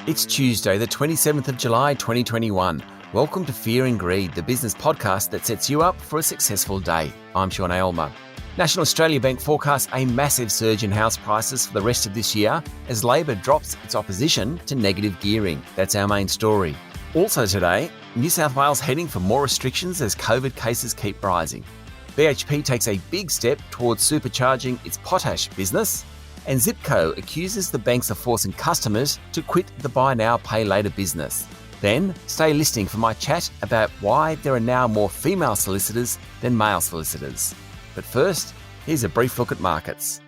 It's Tuesday, the 27th of July, 2021. Welcome to Fear and Greed, the business podcast that sets you up for a successful day. I'm Sean Aylmer. National Australia Bank forecasts a massive surge in house prices for the rest of this year as Labor drops its opposition to negative gearing. That's our main story. Also today, New South Wales heading for more restrictions as COVID cases keep rising. BHP takes a big step towards supercharging its potash business. And Zipco accuses the banks of forcing customers to quit the buy now, pay later business. Then, stay listening for my chat about why there are now more female solicitors than male solicitors. But first, here's a brief look at markets.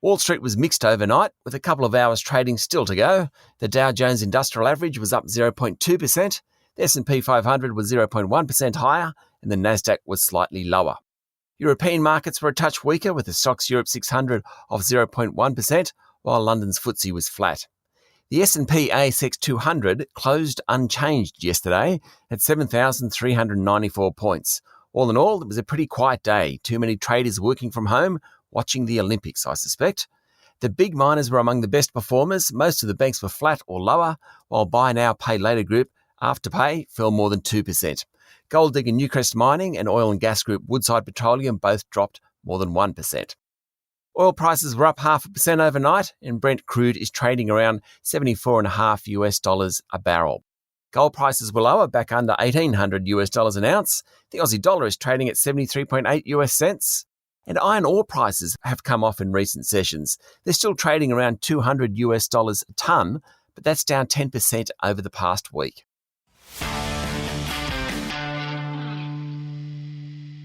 Wall Street was mixed overnight, with a couple of hours trading still to go. The Dow Jones Industrial Average was up 0.2%, the S&P 500 was 0.1% higher, and the Nasdaq was slightly lower. European markets were a touch weaker, with the Stoxx Europe 600 of 0.1%, while London's FTSE was flat. The S&P ASX 200 closed unchanged yesterday at 7,394 points. All in all, it was a pretty quiet day. Too many traders working from home, watching the Olympics, I suspect. The big miners were among the best performers. Most of the banks were flat or lower, while Buy Now, Pay Later Group, Afterpay, fell more than 2%. Gold digger Newcrest Mining and oil and gas group Woodside Petroleum both dropped more than 1%. Oil prices were up 0.5% overnight, and Brent crude is trading around $74.5 a barrel. Gold prices were lower, back under $1,800 an ounce. The Aussie dollar is trading at 73.8 US cents. And iron ore prices have come off in recent sessions. They're still trading around $200 a tonne, but that's down 10% over the past week.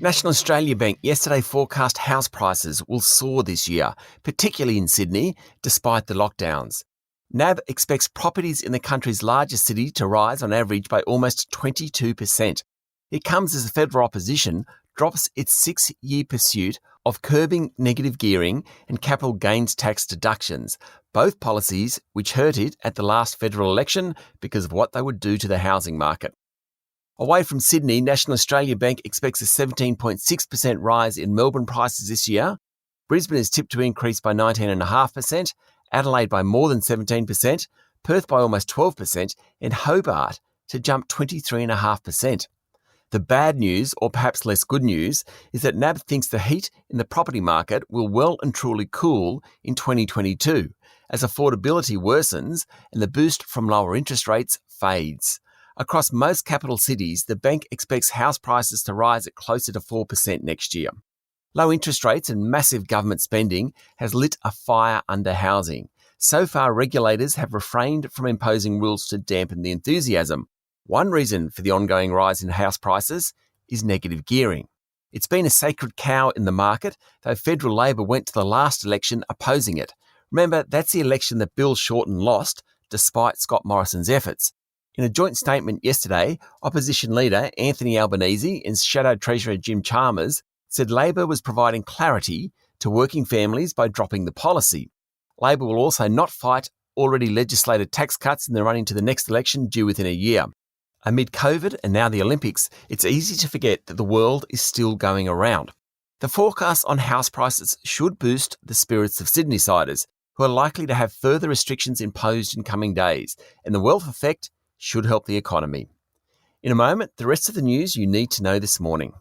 National Australia Bank yesterday forecast house prices will soar this year, particularly in Sydney, despite the lockdowns. NAB expects properties in the country's largest city to rise on average by almost 22%. It comes as the federal opposition drops its 6-year pursuit of curbing negative gearing and capital gains tax deductions, both policies which hurt it at the last federal election because of what they would do to the housing market. Away from Sydney, National Australia Bank expects a 17.6% rise in Melbourne prices this year. Brisbane is tipped to increase by 19.5%, Adelaide by more than 17%, Perth by almost 12%, and Hobart to jump 23.5%. The bad news, or perhaps less good news, is that NAB thinks the heat in the property market will well and truly cool in 2022, as affordability worsens and the boost from lower interest rates fades. Across most capital cities, the bank expects house prices to rise at closer to 4% next year. Low interest rates and massive government spending has lit a fire under housing. So far, regulators have refrained from imposing rules to dampen the enthusiasm. One reason for the ongoing rise in house prices is negative gearing. It's been a sacred cow in the market, though federal Labor went to the last election opposing it. Remember, that's the election that Bill Shorten lost, despite Scott Morrison's efforts. In a joint statement yesterday, opposition leader Anthony Albanese and Shadow Treasurer Jim Chalmers said Labor was providing clarity to working families by dropping the policy. Labor will also not fight already legislated tax cuts in the run-in to the next election due within a year. Amid COVID and now the Olympics, it's easy to forget that the world is still going around. The forecast on house prices should boost the spirits of Sydneysiders, who are likely to have further restrictions imposed in coming days, and the wealth effect should help the economy. In a moment, the rest of the news you need to know this morning.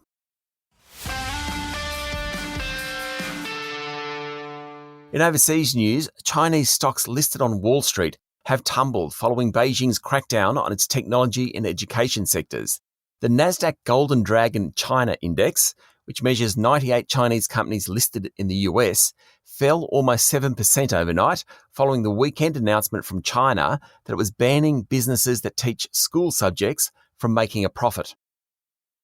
In overseas news, Chinese stocks listed on Wall Street have tumbled following Beijing's crackdown on its technology and education sectors. The Nasdaq Golden Dragon China Index, which measures 98 Chinese companies listed in the US, fell almost 7% overnight following the weekend announcement from China that it was banning businesses that teach school subjects from making a profit.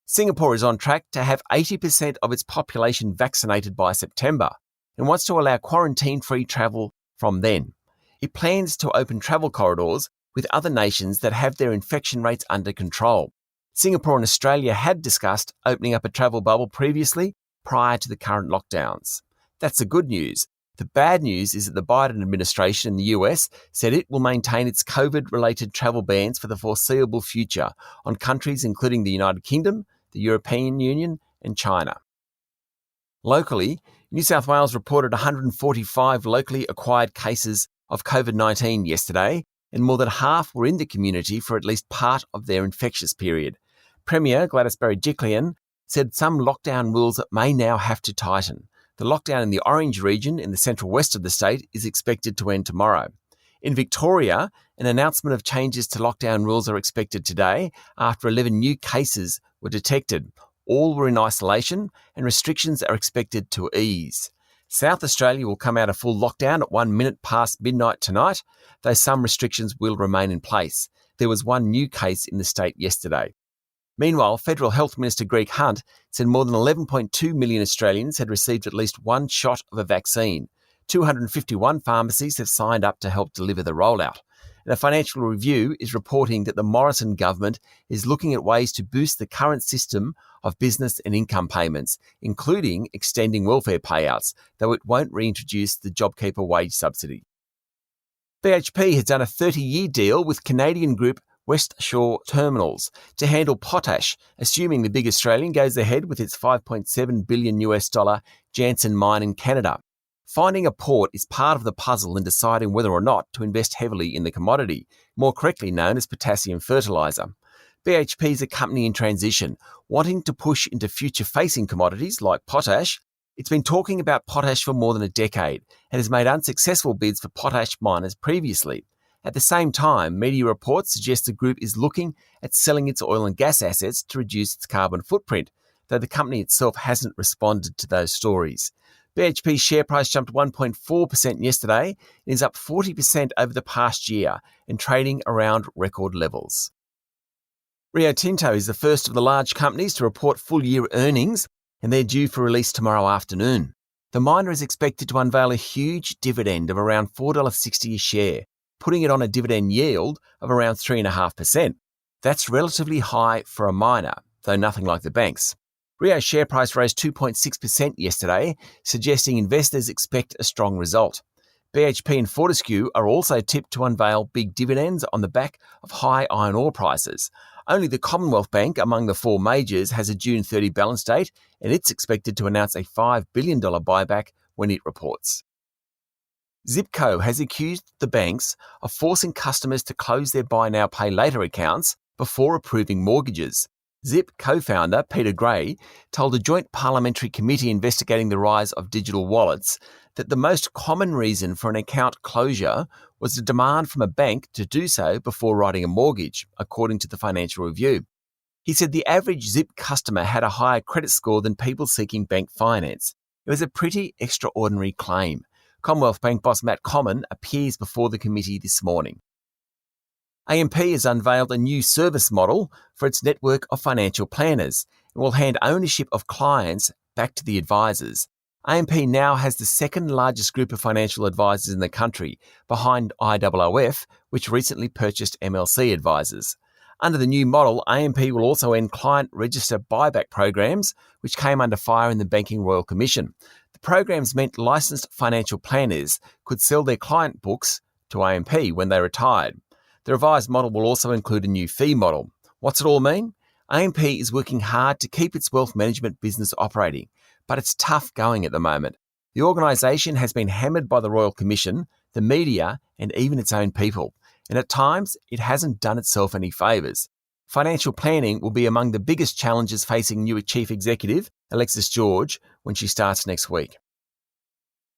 Singapore is on track to have 80% of its population vaccinated by September and wants to allow quarantine-free travel from then. It plans to open travel corridors with other nations that have their infection rates under control. Singapore and Australia had discussed opening up a travel bubble previously, prior to the current lockdowns. That's the good news. The bad news is that the Biden administration in the US said it will maintain its COVID-related travel bans for the foreseeable future on countries including the United Kingdom, the European Union, and China. Locally, New South Wales reported 145 locally acquired cases of COVID-19 yesterday, and more than half were in the community for at least part of their infectious period. Premier Gladys Berejiklian said some lockdown rules may now have to tighten. The lockdown in the Orange region in the central west of the state is expected to end tomorrow. In Victoria, an announcement of changes to lockdown rules are expected today after 11 new cases were detected. All were in isolation and restrictions are expected to ease. South Australia will come out of full lockdown at 1 minute past midnight tonight, though some restrictions will remain in place. There was one new case in the state yesterday. Meanwhile, Federal Health Minister Greg Hunt said more than 11.2 million Australians had received at least one shot of a vaccine. 251 pharmacies have signed up to help deliver the rollout. And a Financial Review is reporting that the Morrison government is looking at ways to boost the current system of business and income payments, including extending welfare payouts, though it won't reintroduce the JobKeeper wage subsidy. BHP has done a 30-year deal with Canadian group West Shore Terminals to handle potash, assuming the big Australian goes ahead with its $5.7 billion Jansen mine in Canada. Finding a port is part of the puzzle in deciding whether or not to invest heavily in the commodity, more correctly known as potassium fertiliser. BHP is a company in transition, wanting to push into future-facing commodities like potash. It's been talking about potash for more than a decade and has made unsuccessful bids for potash miners previously. At the same time, media reports suggest the group is looking at selling its oil and gas assets to reduce its carbon footprint, though the company itself hasn't responded to those stories. BHP's share price jumped 1.4% yesterday and is up 40% over the past year and trading around record levels. Rio Tinto is the first of the large companies to report full-year earnings, and they're due for release tomorrow afternoon. The miner is expected to unveil a huge dividend of around $4.60 a share, putting it on a dividend yield of around 3.5%. That's relatively high for a miner, though nothing like the banks. Rio's share price rose 2.6% yesterday, suggesting investors expect a strong result. BHP and Fortescue are also tipped to unveil big dividends on the back of high iron ore prices. Only the Commonwealth Bank among the four majors has a June 30 balance date, and it's expected to announce a $5 billion buyback when it reports. Zipco has accused the banks of forcing customers to close their buy now, pay later accounts before approving mortgages. Zip co-founder Peter Gray told a joint parliamentary committee investigating the rise of digital wallets that the most common reason for an account closure was the demand from a bank to do so before writing a mortgage, according to the Financial Review. He said the average Zip customer had a higher credit score than people seeking bank finance. It was a pretty extraordinary claim. Commonwealth Bank boss Matt Comyn appears before the committee this morning. AMP has unveiled a new service model for its network of financial planners and will hand ownership of clients back to the advisors. AMP now has the second largest group of financial advisors in the country, behind IOOF, which recently purchased MLC Advisors. Under the new model, AMP will also end client register buyback programs, which came under fire in the Banking Royal Commission. The programs meant licensed financial planners could sell their client books to AMP when they retired. The revised model will also include a new fee model. What's it all mean? AMP is working hard to keep its wealth management business operating, but it's tough going at the moment. The organisation has been hammered by the Royal Commission, the media, and even its own people, and at times it hasn't done itself any favours. Financial planning will be among the biggest challenges facing new Chief Executive Alexis George when she starts next week.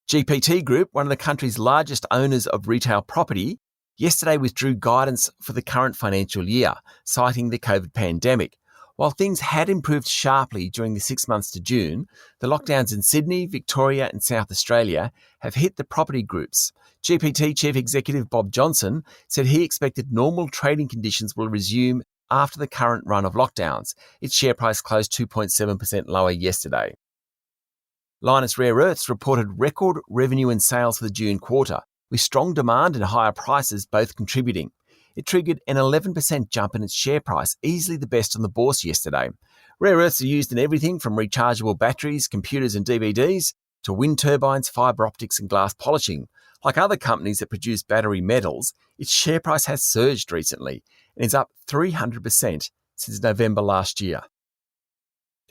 GPT Group, one of the country's largest owners of retail property, yesterday withdrew guidance for the current financial year, citing the COVID pandemic. While things had improved sharply during the 6 months to June, the lockdowns in Sydney, Victoria and South Australia have hit the property groups. GPT Chief Executive Bob Johnson said he expected normal trading conditions will resume after the current run of lockdowns. Its share price closed 2.7% lower yesterday. Lynas Rare Earths reported record revenue and sales for the June quarter, with strong demand and higher prices both contributing. It triggered an 11% jump in its share price, easily the best on the bourse yesterday. Rare earths are used in everything from rechargeable batteries, computers and DVDs, to wind turbines, fibre optics and glass polishing. Like other companies that produce battery metals, its share price has surged recently and is up 300% since November last year.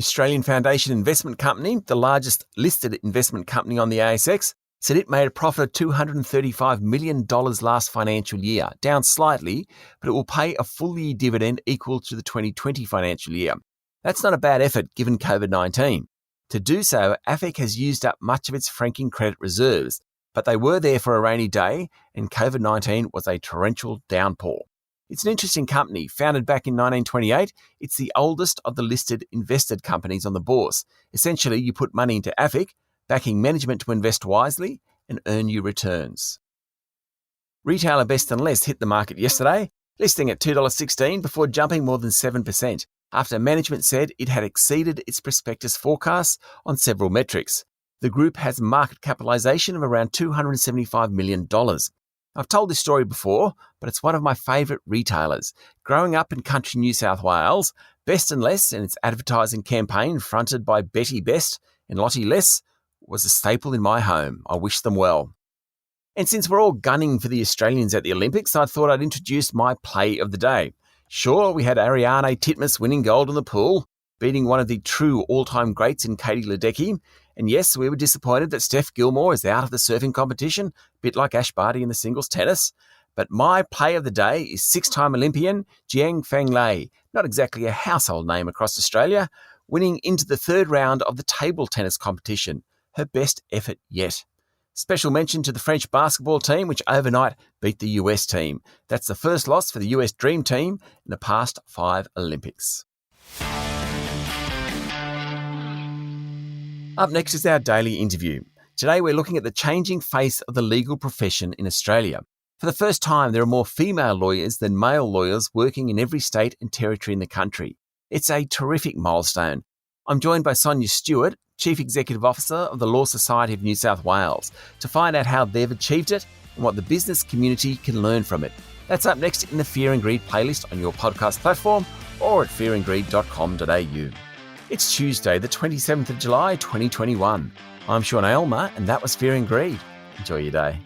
Australian Foundation Investment Company, the largest listed investment company on the ASX, said it made a profit of $235 million last financial year, down slightly, but it will pay a full-year dividend equal to the 2020 financial year. That's not a bad effort given COVID-19. To do so, AFIC has used up much of its franking credit reserves, but they were there for a rainy day, and COVID-19 was a torrential downpour. It's an interesting company. Founded back in 1928, it's the oldest of the listed invested companies on the bourse. Essentially, you put money into AFIC, backing management to invest wisely and earn you returns. Retailer Best and Less hit the market yesterday, listing at $2.16 before jumping more than 7%, after management said it had exceeded its prospectus forecasts on several metrics. The group has a market capitalisation of around $275 million. I've told this story before, but it's one of my favourite retailers. Growing up in country New South Wales, Best and Less and its advertising campaign fronted by Betty Best and Lottie Less was a staple in my home. I wish them well. And since we're all gunning for the Australians at the Olympics, I thought I'd introduce my play of the day. Sure, we had Ariane Titmus winning gold in the pool, beating one of the true all-time greats in Katie Ledecky. And yes, we were disappointed that Steph Gilmore is out of the surfing competition, a bit like Ash Barty in the singles tennis. But my play of the day is six-time Olympian Jiang Feng Lei, not exactly a household name across Australia, winning into the third round of the table tennis competition, her best effort yet. Special mention to the French basketball team, which overnight beat the US team. That's the first loss for the US Dream Team in the past 5 Olympics. Up next is our daily interview. Today we're looking at the changing face of the legal profession in Australia. For the first time, there are more female lawyers than male lawyers working in every state and territory in the country. It's a terrific milestone. I'm joined by Sonia Stewart, Chief Executive Officer of the Law Society of New South Wales, to find out how they've achieved it and what the business community can learn from it. That's up next in the Fear and Greed playlist on your podcast platform or at fearandgreed.com.au. It's Tuesday, the 27th of July, 2021. I'm Sean Aylmer, and that was Fear and Greed. Enjoy your day.